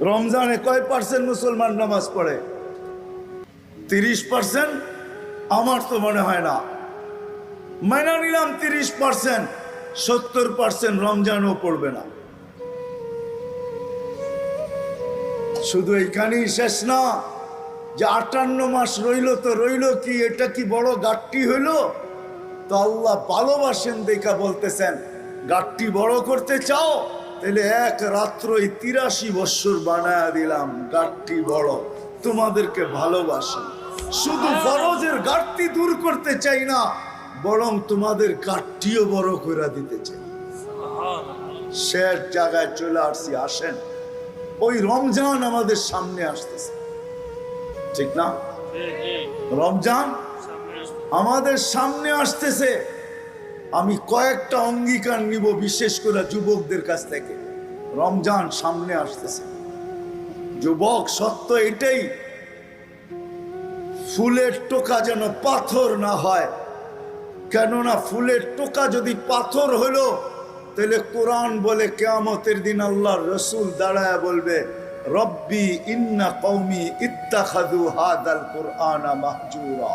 রমজানে কয় পার্সেন্ট মুসলমান নামাজ পড়ে? 30%? আমার তো মনে হয় না। মাইনা নিলাম 30%, 70% রমজানও পড়বে না। শুধু এইখানেই শেষ না, যে 58 মাস রইল তো রইল কি, এটা কি বড় গাট্টি হইল? তো আল্লাহ ভালোবাসেন দেখা বলতেছেন, গাট্টি বড় করতে চাও তাহলে এক রাত্রই 83 বৎসর বানায়া দিলাম, গাট্টি বড়, তোমাদেরকে ভালোবাসি। শুধু ফরজের গাট্টি দূর করতে চাই না, বরং তোমাদের গাট্টিও বড় করে দিতে চাই। শেষ জায়গায় চলে আসছি। আসেন, ওই রমজান আমাদের সামনে আসতেছে, ঠিক না? রমজান আমাদের সামনে আসতেছে। আমি কয়েকটা অঙ্গীকার নিব, বিশেষ করে যুবকদের কাছ থেকে। রমজান সামনে আসতেছে যুবক, সত্য এটাই, ফুলের টোকা যেন পাথর না হয়। কেননা ফুলের টোকা যদি পাথর হলো, তাহলে কোরআন বলে কিয়ামতের দিন আল্লাহর রাসূল দাঁড়ায় বলবে, রব্বি ইন্না কওমি ইত্তাখাযু হাদাল কুরআনা মাহজুরা।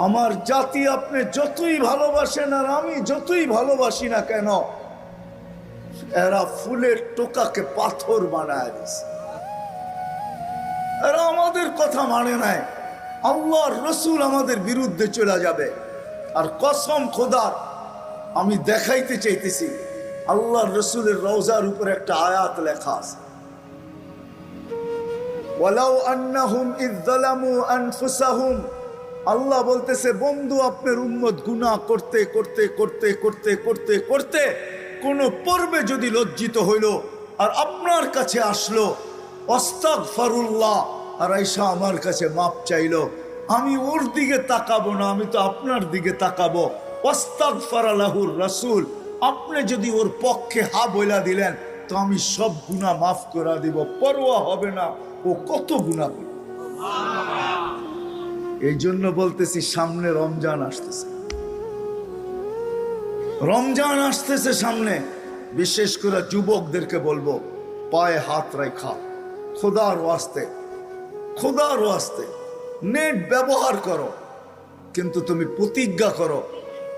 আমার জাতি আপনি যতই ভালোবাসেন আর আমি যতই ভালোবাসি না কেন, এরা ফুলের টোকাকে পাথর বানায় দিছে। এরা আমাদের কথা মানে নাই। আল্লাহর রাসূল আমাদের বিরুদ্ধে চলে যাবে। আর কসম খোদার, আমি দেখাইতে চাইতেছি, আল্লাহর রাসূলের রওজার উপর একটা আয়াত লেখা আছে, ওয়ালাউ আন্নাহুম ইয যালামু আনফুসাহুম। আল্লাহ বলতেছে, বন্ধু আপনার উম্মত গুনাহ করতে করতে করতে করতে করতে করতে কোন পর্বে যদি লজ্জিত হইল আর আপনার কাছে আসলো, আস্তাগফিরুল্লাহ, আর আয়েশা আমার কাছে মাপ চাইলো, আমি ওর দিকে তাকাবো না, আমি তো আপনার দিকে তাকাবো। আস্তাগফারা লাহুর রাসূল, আপনি যদি ওর পক্ষে হা বইলা দিলেন তো আমি সব গুনাহ মাফ করে দিব, পরোয়া হবে না ও কত গুনাহ করে। এই জন্য বলতেছি, সামনে রমজান আসতেছে, রমজান আসতেছে সামনে। বিশেষ করে যুবকদেরকে বলবো, পায়ে হাত রাখা, খোদার ওয়াস্তে, খোদার ওয়াস্তে নেট ব্যবহার করো, কিন্তু তুমি প্রতিজ্ঞা করো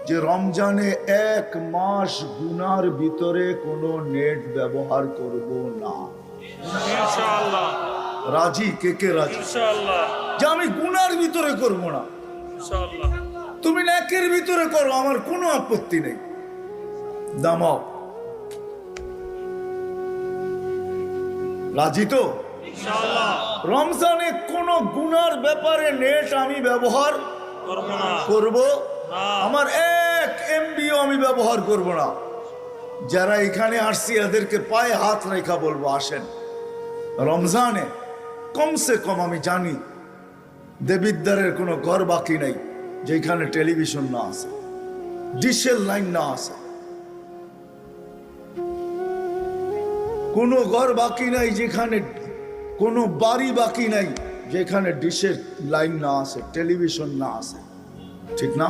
যে রমজানে 1 মাস গুনার ভিতরে কোনো নেট ব্যবহার করব না। ইনশাআল্লাহ। রাজি? কে কে রাজি? ইনশাআল্লাহ। যে আমি গুনার ভিতরে করব না। ইনশাআল্লাহ। তুমি নেকের ভিতরে করো, আমার কোনো আপত্তি নেই। দামাও, রাজি তো? ইনশাআল্লাহ। রমজানে কোন গুনার ব্যাপারে নেট আমি ব্যবহার করব না। আমার 1 MB-ও আমি ব্যবহার করব না। যারা এখানে আসছি এদেরকে পায়ে হাত রেখা বলবো, আসেন রমজানে কমসে কম, আমি জানি দেবিদ্বারের কোনো ঘর বাকি নাই যেখানে টেলিভিশন না আছে, ডিশের লাইন না আছে, কোনো ঘর বাকি নাই যেখানে, কোনো বাড়ি বাকি নাই যেখানে ডিশের লাইন না আছে, টেলিভিশন না আছে, ঠিক না?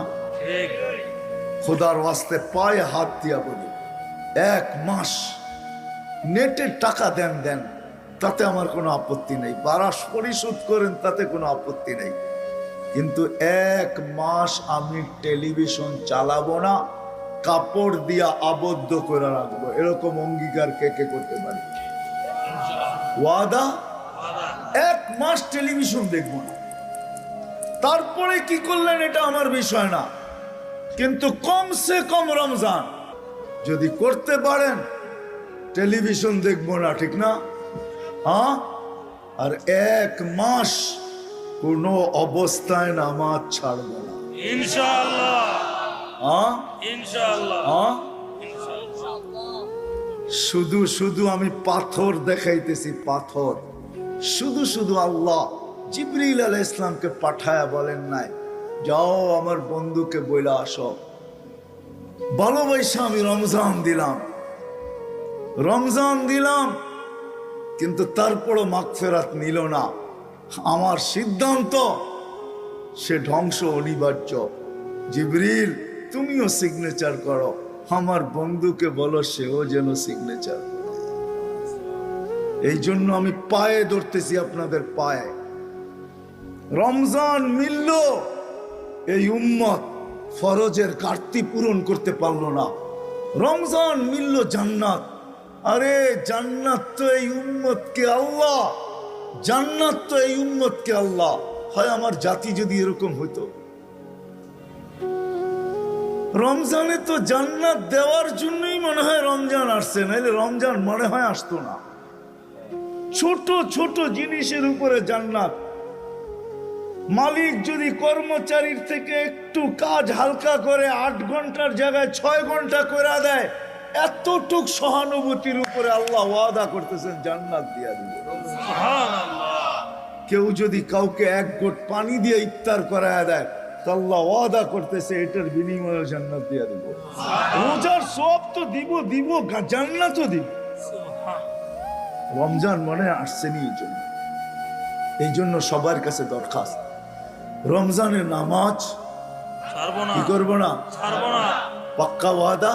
খোদার ওয়াস্তে পায়ে হাত দিয়া বলি, 1 মাস নেটের টাকা দেন, তাতে আমার কোনো আপত্তি নেই, বারাস পরিশোধ করেন, তাতে কোনো আপত্তি নেই, কিন্তু 1 মাস আমি টেলিভিশন চালাবো না, কাপড় দিয়া আবদ্ধ করে রাখবো। এরকম অঙ্গীকার কে কে করতে পারে? ওয়াদা? 1 মাস টেলিভিশন দেখবো না। তারপরে কি করলেন এটা আমার বিষয় না, কিন্তু কমসে কম রমজান যদি করতে পারেন টেলিভিশন দেখবো না, ঠিক না? হ্যাঁ। আর 1 মাস কোনো অবস্থায় নামাজ ছাড়বো না, ইনশাআল্লাহ। হ্যাঁ, ইনশাআল্লাহ। হ্যাঁ, শুধু শুধু আমি পাথর দেখাইতেছি, পাথর। শুধু শুধু আল্লাহ জিবরিল আলাইহিস সালামকে পাঠায়া বলেন নাই, যাও আমার বন্ধুকে বইলা আসো। ভালোবাসা আমি রমজান দিলাম, কিন্তু তারপরও মাগফিরাত নিল না। আমার সিদ্ধান্ত, সে ধ্বংস অনিবার্য। জিবরিল তুমিও সিগনেচার করো, আমার বন্ধুকে বলো সেও যেন সিগনেচার করে। এই জন্য আমি পায়ে ধরতেছি, আপনাদের পায়ে। রমজান মিলল, এই উম্মত ফরজের ঘাটতি পূরণ করতে পারলো না। রমজান মিলল জান্নাত, আরে জান্নাত তো এই উম্মতকে আল্লাহ, জান্নাত তো এই উম্মতকে আল্লাহ। হয় আমার জাতি যদি এরকম হইতো, রমজানে তো জান্নাত দেওয়ার জন্যই মনে হয় রমজান আসছে, নাইলে রমজান মনে হয় আসতো না। ছোট ছোট জিনিসের উপরে জান্নাত। মালিক যদি কর্মচারীর থেকে একটু কাজ হালকা করে 8 ঘন্টার জায়গায় 6 ঘন্টা করে দেয়, এতটুক সহানুভূতির উপরে আল্লাহ ওয়াদা করতেছেন জান্নাত দিয়া দিব। কেউ যদি কাউকে 1 ঘট পানি দিয়ে ইফতার করায় দেয়, তো আল্লাহ ওয়াদা করতেছে এটার বিনিময়ে জান্নাত দিয়া দিব। রোজার সব তো দিব, জান্নাতও দিব। রমজান মনে আসছেনি এই জন্য সবার কাছে দরখাস্ত, রমজানের নামাজ কি করবো না, পাক্কা ওয়াদা।